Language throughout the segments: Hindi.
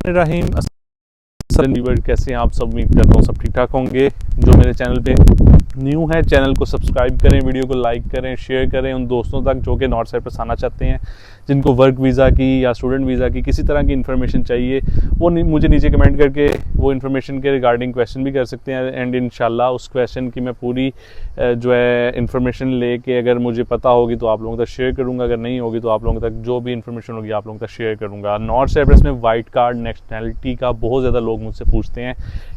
रहीम कैसे हैं आप सब। उम्मीद करता हूँ सब ठीक ठाक होंगे। जो मेरे चैनल पे न्यू है चैनल को सब्सक्राइब करें, वीडियो को लाइक करें, शेयर करें उन दोस्तों तक जो कि नॉर्थ साइप्रस आना चाहते हैं, जिनको वर्क वीज़ा की या स्टूडेंट वीज़ा की किसी तरह की इन्फॉर्मेशन चाहिए। वो मुझे नीचे कमेंट करके वो इन्फॉर्मेशन के रिगार्डिंग क्वेश्चन भी कर सकते हैं एंड इंशाल्लाह उस क्वेश्चन की मैं पूरी जो है इन्फॉर्मेशन लेके अगर मुझे पता होगी तो आप लोगों तक शेयर करूँगा, अगर नहीं होगी तो आप लोगों तक जो भी इन्फॉर्मेशन होगी आप लोगों तक शेयर करूँगा। नॉर्थ साइप्रस में वाइट कार्ड नेशनैलिटी का बहुत ज़्यादा लोग मुझसे पूछते हैं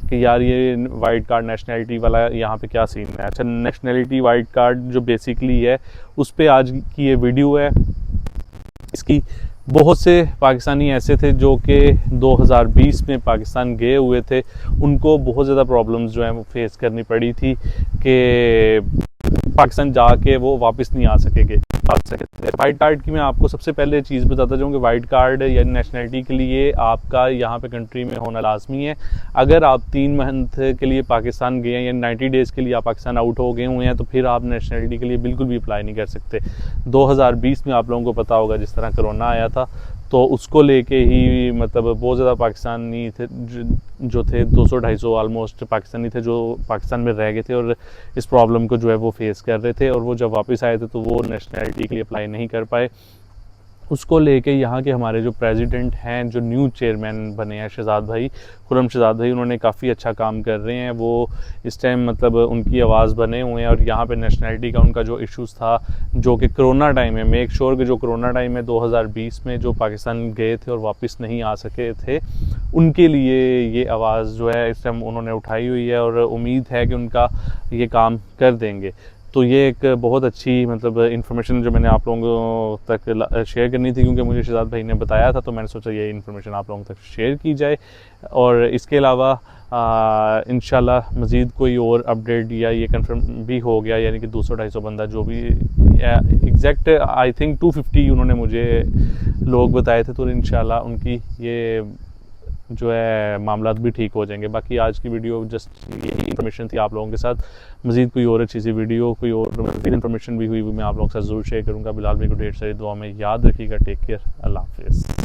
कि यार ये वाइट कार्ड नेशनैलिटी वाला यहाँ पे क्या सीन है। अच्छा, नेशनैलिटी वाइट कार्ड जो बेसिकली है उस पर आज की ये वीडियो है। इसकी बहुत से पाकिस्तानी ऐसे थे जो कि 2020 में पाकिस्तान गए हुए थे, उनको बहुत ज़्यादा प्रॉब्लम्स जो है वो फेस करनी पड़ी थी कि पाकिस्तान जाके वो वापस नहीं आ सकेंगे। वाइट कार्ड की मैं आपको सबसे पहले चीज़ बताता जाऊँ कि वाइट कार्ड या नेशनैलिटी के लिए आपका यहाँ पे कंट्री में होना लाजमी है। अगर आप 3 मंथ के लिए पाकिस्तान गए हैं या 90 डेज़ के लिए आप पाकिस्तान आउट हो गए हुए हैं तो फिर आप नेशनैलिटी के लिए बिल्कुल भी अप्लाई नहीं कर सकते। 2020 में आप लोगों को पता होगा जिस तरह कोरोना आया था तो उसको लेके ही मतलब बहुत ज़्यादा पाकिस्तानी थे जो थे 200-250 ऑलमोस्ट पाकिस्तानी थे जो पाकिस्तान में रह गए थे और इस प्रॉब्लम को जो है वो फेस कर रहे थे और वो जब वापस आए थे तो वो नेशनैलिटी के लिए अप्लाई नहीं कर पाए। उसको लेके यहाँ के हमारे जो प्रेसिडेंट हैं, जो न्यू चेयरमैन बने हैं शहजाद भाई, खुर्रम शहजाद भाई, उन्होंने काफ़ी अच्छा काम कर रहे हैं। वो इस टाइम मतलब उनकी आवाज़ बने हुए हैं और यहाँ पे नेशनैलिटी का उनका जो इश्यूज़ था जो कि कोरोना टाइम में मेक श्योर कि जो कोरोना टाइम में 2020 में जो पाकिस्तान गए थे और वापस नहीं आ सके थे उनके लिए ये आवाज़ जो है इस टाइम उन्होंने उठाई हुई है और उम्मीद है कि उनका ये काम कर देंगे। तो ये एक बहुत अच्छी मतलब इन्फॉर्मेशन जो मैंने आप लोगों तक शेयर करनी थी क्योंकि मुझे शहजाद भाई ने बताया था तो मैंने सोचा ये इन्फॉर्मेशन आप लोगों तक शेयर की जाए। और इसके अलावा इंशाल्लाह मज़ीद कोई और अपडेट या ये कंफर्म भी हो गया यानी कि 200-250 बंदा जो भी एग्जैक्ट आई थिंक 250 उन्होंने मुझे लोग बताए थे तो इंशाल्लाह उनकी ये जो है मामला भी ठीक हो जाएंगे। बाकी आज की वीडियो जस्ट यही इन्फॉर्मेशन थी आप लोगों के साथ। मज़ीद कोई और अच्छी सी वीडियो कोई और इन्फॉर्मेशन भी हुई वो मैं आप लोगों के साथ ज़रूर शेयर करूँगा। बिलाल भाई को ढेर सारी दुआ में याद रखिएगा। टेक केयर, अल्लाह हाफ़िज़।